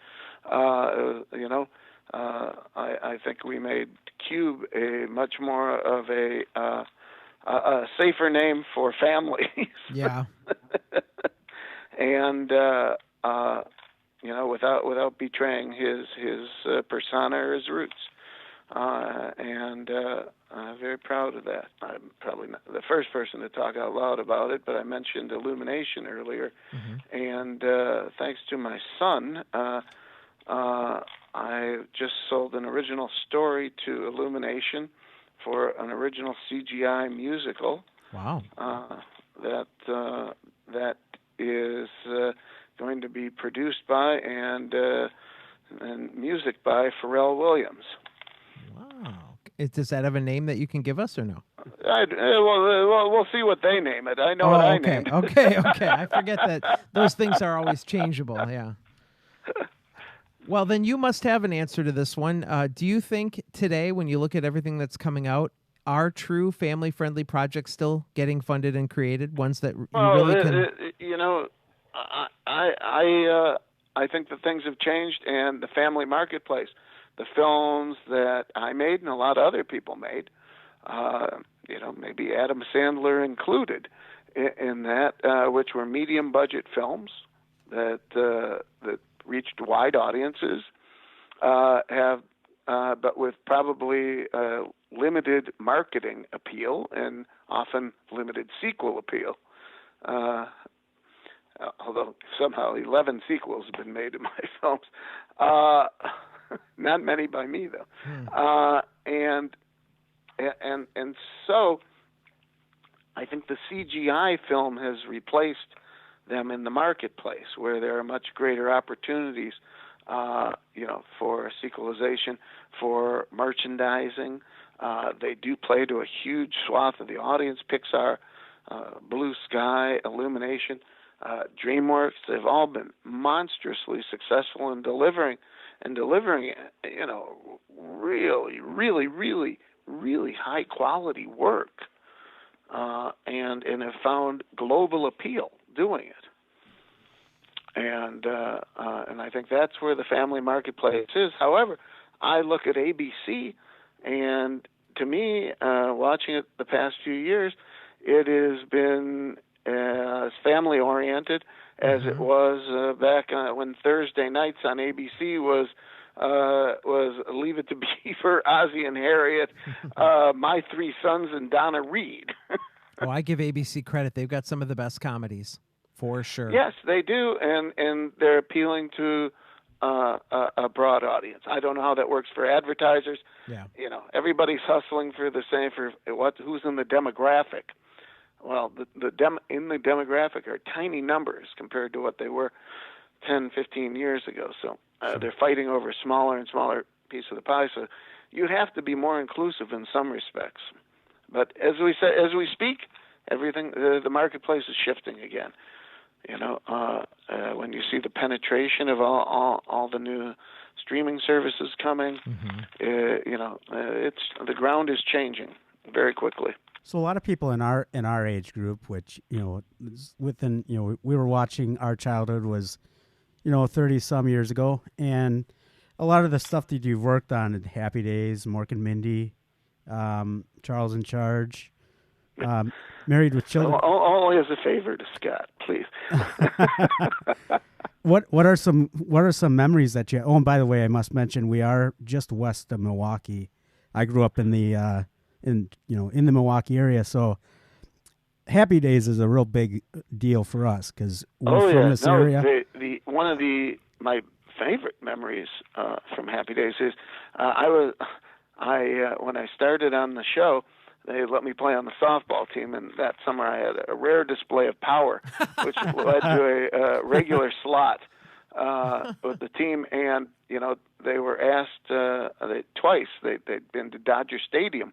I think we made Cube a much more of a safer name for families. Yeah. And without betraying his persona or his roots. And I'm very proud of that. I'm probably not the first person to talk out loud about it, but I mentioned Illumination earlier. Mm-hmm. And thanks to my son, I just sold an original story to Illumination for an original CGI musical. Wow. That is going to be produced by and music by Pharrell Williams. Wow. Does that have a name that you can give us or no? We'll see what they name it. I know what I named. Okay. I forget that those things are always changeable. Yeah. Well, then you must have an answer to this one. Do you think today, when you look at everything that's coming out, are true family-friendly projects still getting funded and created? Ones that you really can. I think that things have changed, and the family marketplace, the films that I made and a lot of other people made, maybe Adam Sandler included in that, which were medium budget films that reached wide audiences, but with probably limited marketing appeal and often limited sequel appeal. Although somehow 11 sequels have been made to my films. Not many by me, though. And so I think the CGI film has replaced them in the marketplace, where there are much greater opportunities, for sequelization, for merchandising. They do play to a huge swath of the audience. Pixar, Blue Sky, Illumination, DreamWorks, they've all been monstrously successful in delivering, really, really, really, really high quality work, and have found global appeal doing it. And I think that's where the family marketplace is. However, I look at ABC, and to me, watching it the past few years, it has been as family oriented as it was back when Thursday nights on ABC was Leave It to Beaver, Ozzie and Harriet, My Three Sons, and Donna Reed. Oh, I give ABC credit. They've got some of the best comedies, for sure. Yes, they do, and they're appealing to a broad audience. I don't know how that works for advertisers. Yeah. Everybody's hustling for the same, for who's in the demographic. Well, in the demographic are tiny numbers compared to what they were 10, 15 years ago. So they're fighting over a smaller and smaller piece of the pie. So you have to be more inclusive in some respects. But as we speak, everything the marketplace is shifting again. When you see the penetration of all the new streaming services coming, it's the ground is changing very quickly. So a lot of people in our age group, which within we were watching, our childhood was 30 some years ago, and a lot of the stuff that you've worked on at Happy Days, Mork and Mindy, Charles in Charge, Married with Children. Only as a favor to Scott, please. What are some memories that you? Oh, and by the way, I must mention we are just west of Milwaukee. I grew up in the in the Milwaukee area, so Happy Days is a real big deal for us because we're from this area. One of my favorite memories from Happy Days is when I started on the show, they let me play on the softball team, and that summer I had a rare display of power, which led to a regular slot with the team. And they were asked twice. They'd been to Dodger Stadium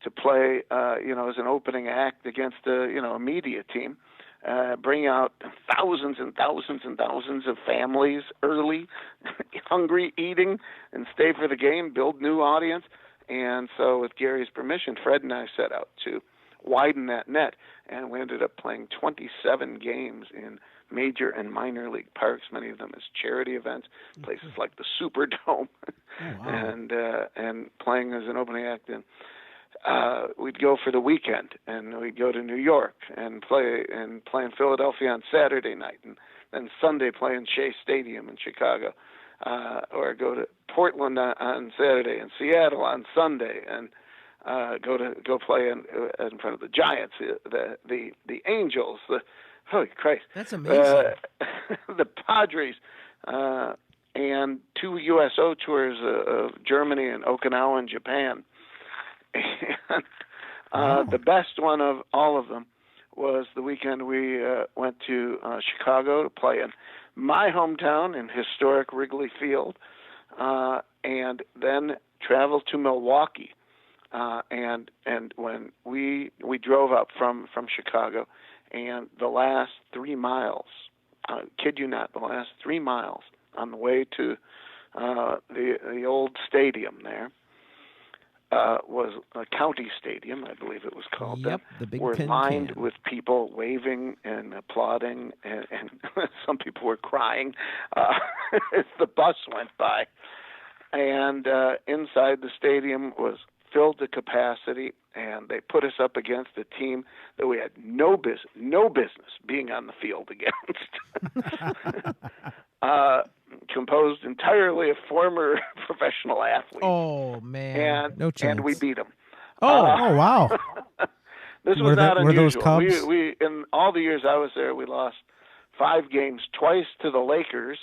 to play, as an opening act against a media team, bring out thousands and thousands and thousands of families early, hungry, eating, and stay for the game, build new audience. And so with Gary's permission, Fred and I set out to widen that net, and we ended up playing 27 games in major and minor league parks, many of them as charity events, places like the Superdome. Oh, wow. and playing as an opening act. And we'd go for the weekend, and we'd go to New York and play in Philadelphia on Saturday night, and then Sunday play in Shea Stadium in Chicago, or go to Portland on Saturday and Seattle on Sunday, and go play in front of the Giants, the Angels, holy Christ, that's amazing. The Padres, and 2 USO tours of Germany and Okinawa and Japan. And the best one of all of them was the weekend we went to Chicago to play in my hometown in historic Wrigley Field, and then traveled to Milwaukee. And when we drove up from Chicago, and the last 3 miles, kid you not, the last 3 miles on the way to the old stadium there, was a county stadium, I believe it was called. Yep, the big were tin lined can. with people waving and applauding, and some people were crying as the bus went by. And inside the stadium was filled to capacity, and they put us up against a team that we had no business being on the field against. Composed entirely of former professional athletes. Oh man, no chance. And we beat them. Oh, wow. This was not were those unusual. Cubs? We in all the years I was there, we lost 5 games, twice to the Lakers,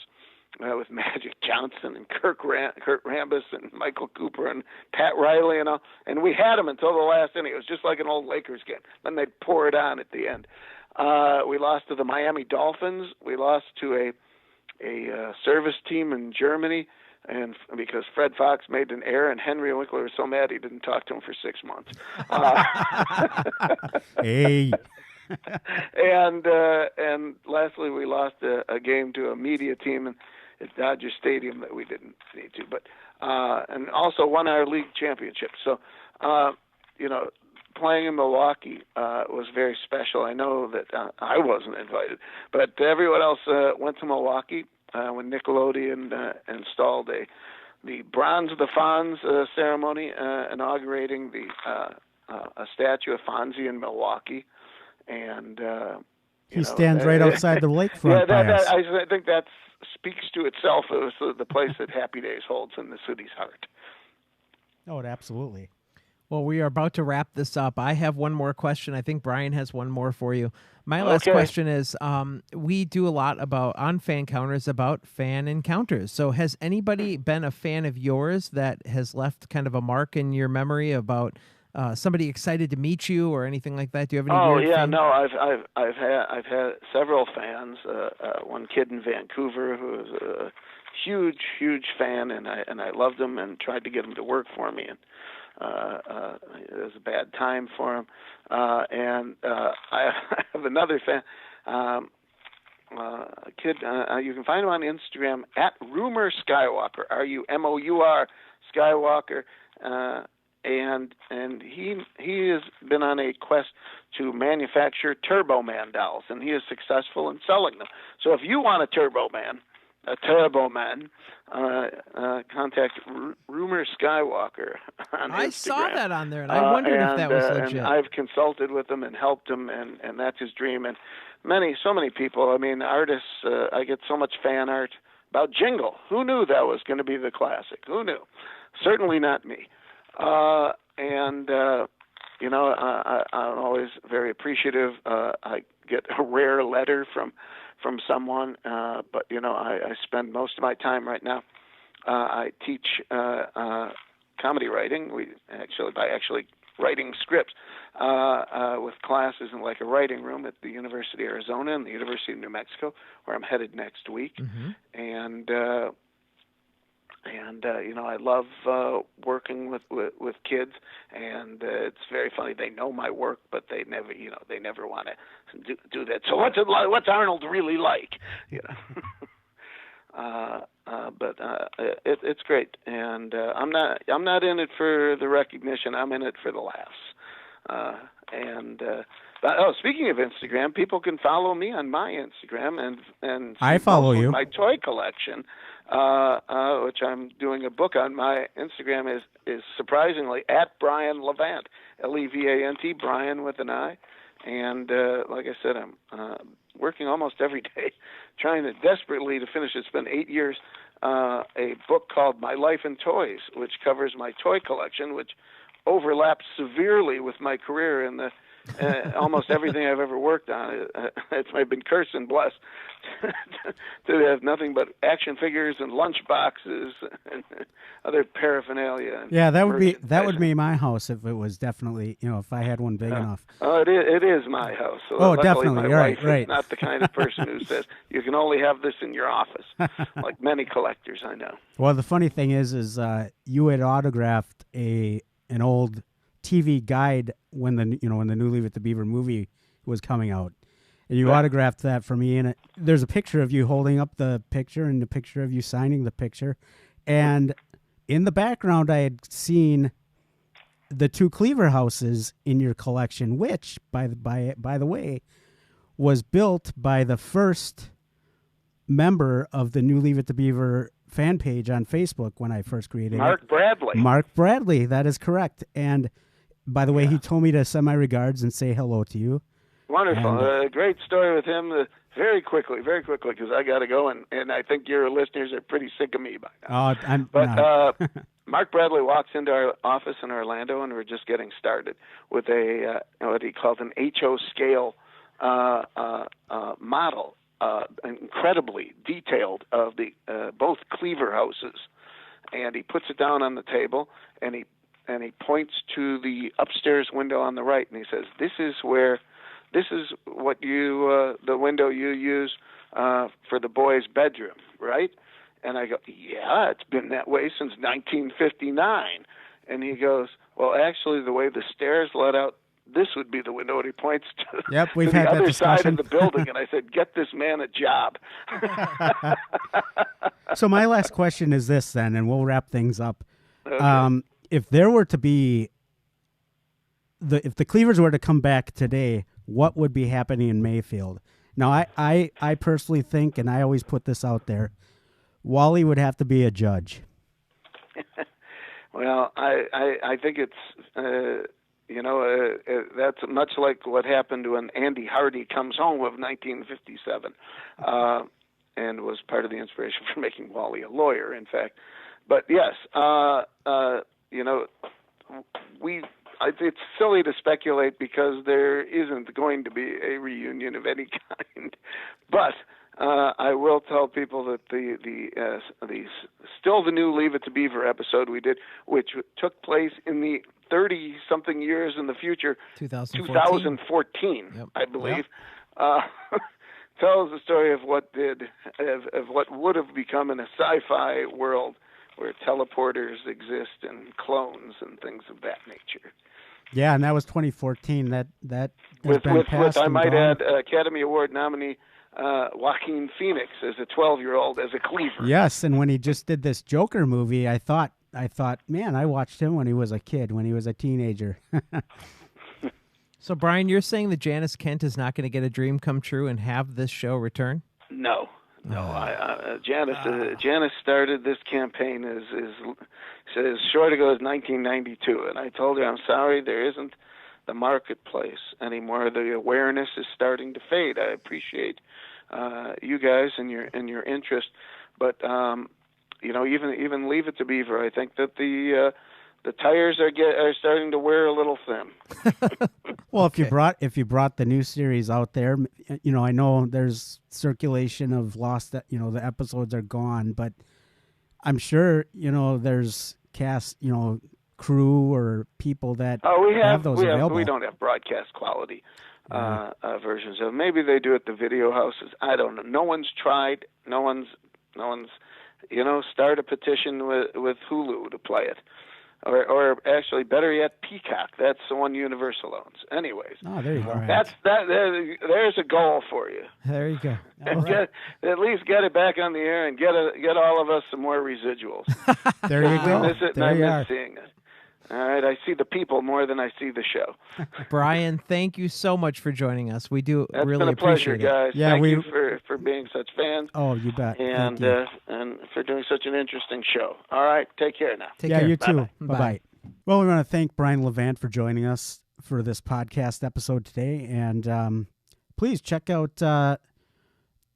with Magic Johnson and Kurt Rambis and Michael Cooper and Pat Riley and all. And we had them until the last inning. It was just like an old Lakers game. Then they'd pour it on at the end. We lost to the Miami Dolphins. We lost to a service team in Germany, and because Fred Fox made an error, and Henry Winkler was so mad he didn't talk to him for 6 months. Hey. And lastly, we lost a game to a media team at Dodger Stadium that we didn't need to, but and also won our league championship. So, playing in Milwaukee was very special. I know that I wasn't invited, but everyone else went to Milwaukee when Nickelodeon installed the Bronze of the Fonz ceremony, inaugurating a statue of Fonzie in Milwaukee. And he stands right outside the lakefront. I think that speaks to itself. It was the place that Happy Days holds in the city's heart. Oh, absolutely. Well, we are about to wrap this up. I have one more question. I think Bryon has one more for you. My last question is, we do a lot on Fan Counters about fan encounters. So has anybody been a fan of yours that has left kind of a mark in your memory about somebody excited to meet you or anything like that? Do you have any? I've had several fans. One kid in Vancouver who was a huge fan, and I loved him and tried to get him to work for me, and it was a bad time for him. And I have another fan, a kid. You can find him on Instagram at Rumor Skywalker, RUMOUR Skywalker. And he has been on a quest to manufacture Turbo Man dolls, and he is successful in selling them. So if you want a Turbo Man, contact Rumor Skywalker on Instagram. I saw that on there, and I wondered if that was legit. And I've consulted with him and helped him, and that's his dream. And so many people, I mean, artists, I get so much fan art about Jingle. Who knew that was going to be the classic? Who knew? Certainly not me. I'm always very appreciative. I get a rare letter from someone, but I spend most of my time right now. I teach comedy writing. By writing scripts with classes in like a writing room at the University of Arizona and the University of New Mexico, where I'm headed next week, and I love working with kids, and it's very funny. They know my work, but they never want to do that. So what's Arnold really like? But it's great, and I'm not in it for the recognition. I'm in it for the laughs. Speaking of Instagram, people can follow me on my Instagram and I follow you. My toy collection. which I'm doing a book on. My Instagram is surprisingly at Bryon Levant, Levant, Bryon with an I. And like I said, I'm working almost every day, trying desperately to finish. It's been 8 years. A book called My Life in Toys, which covers my toy collection, which overlaps severely with my career in the almost everything I've ever worked on. I've been cursed and blessed to have nothing but action figures and lunch boxes and other paraphernalia. Yeah, that would be my house if it was definitely, if I had one big enough. Oh, it is my house. So oh, luckily definitely. My wife right. is not the kind of person who says you can only have this in your office, like many collectors I know. Well, the funny thing is you had autographed an old TV guide when the new Leave It to Beaver movie was coming out, and you autographed that for me. And there's a picture of you holding up the picture and a picture of you signing the picture, and in the background I had seen the two Cleaver houses in your collection, which by the way was built by the first member of the new Leave It to Beaver fan page on Facebook when I first created Mark Bradley. Mark Bradley, that is correct. And by the way, he told me to send my regards and say hello to you. Wonderful. Great story with him. Very quickly, because I got to go, and I think your listeners are pretty sick of me by now. Mark Bradley walks into our office in Orlando, and we're just getting started with what he calls an HO scale model, incredibly detailed of the both Cleaver houses, and he puts it down on the table, and he points to the upstairs window on the right, and he says, "This is what you the window you use for the boys' bedroom, right?" And I go, "Yeah, it's been that way since 1959." And he goes, "Well, actually, the way the stairs let out, this would be the window." And he points to, we've to had the that other discussion. side of the building. And I said, "Get this man a job." So my last question is this then, and we'll wrap things up. Okay. If there were to be if the Cleavers were to come back today, what would be happening in Mayfield? Now, I personally think, and I always put this out there, Wally would have to be a judge. Well, I think it's that's much like what happened when Andy Hardy Comes Home of 1957, and was part of the inspiration for making Wally a lawyer, in fact. But yes, it's silly to speculate because there isn't going to be a reunion of any kind. But I will tell people that the still the new Leave It to Beaver episode we did, which took place in the 30-something years in the future, 2014, yep. I believe, tells the story of what would have become in a sci-fi world where teleporters exist and clones and things of that nature. Yeah, and that was 2014. That has with been passed I and might gone. add, Academy Award nominee Joaquin Phoenix as a 12-year-old as a Cleaver. Yes, and when he just did this Joker movie, I thought, man, I watched him when he was a kid, when he was a teenager. So, Bryon, you're saying that Janice Kent is not going to get a dream come true and have this show return? No. Janice started this campaign as short ago as 1992, and I told her, I'm sorry, there isn't the marketplace anymore. The awareness is starting to fade. I appreciate you guys and your interest, but even Leave It to Beaver, I think that the tires are starting to wear a little thin. Well, if you brought the new series out there, I know there's circulation of lost, the episodes are gone, but I'm sure there's cast, crew or people that have those available. We don't have broadcast quality versions of. Maybe they do at the video houses. I don't know. No one's tried. No one's start a petition with Hulu to play it. Or actually, better yet, Peacock. That's the one Universal owns. Anyways, there you go. There's a goal for you. There you go. At least get it back on the air and get all of us some more residuals. There you go. I miss it, and I miss seeing it. All right, I see the people more than I see the show. Bryon, thank you so much for joining us. We do That's really been a pleasure, appreciate it. guys. Yeah, Thank you for being such fans. Oh, you bet. And Thank you. and for doing such an interesting show. All right, take care now. Take yeah, care. you too. Bye-bye. Bye-bye. Well, we want to thank Bryon Levant for joining us for this podcast episode today. And please check out the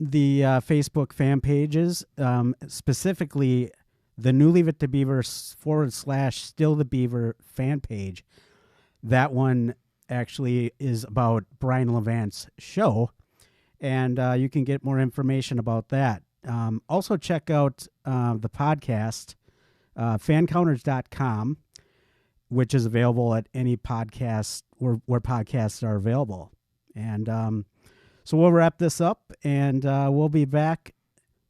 Facebook fan pages, specifically the new Leave It to Beaver / Still the Beaver fan page. That one actually is about Bryon Levant's show, and you can get more information about that. Also, check out the podcast, fancounters.com, which is available at any podcast where podcasts are available. And so we'll wrap this up, and we'll be back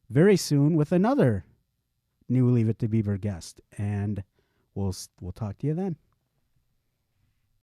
very soon with another new Leave It to Beaver guest. And we'll talk to you then.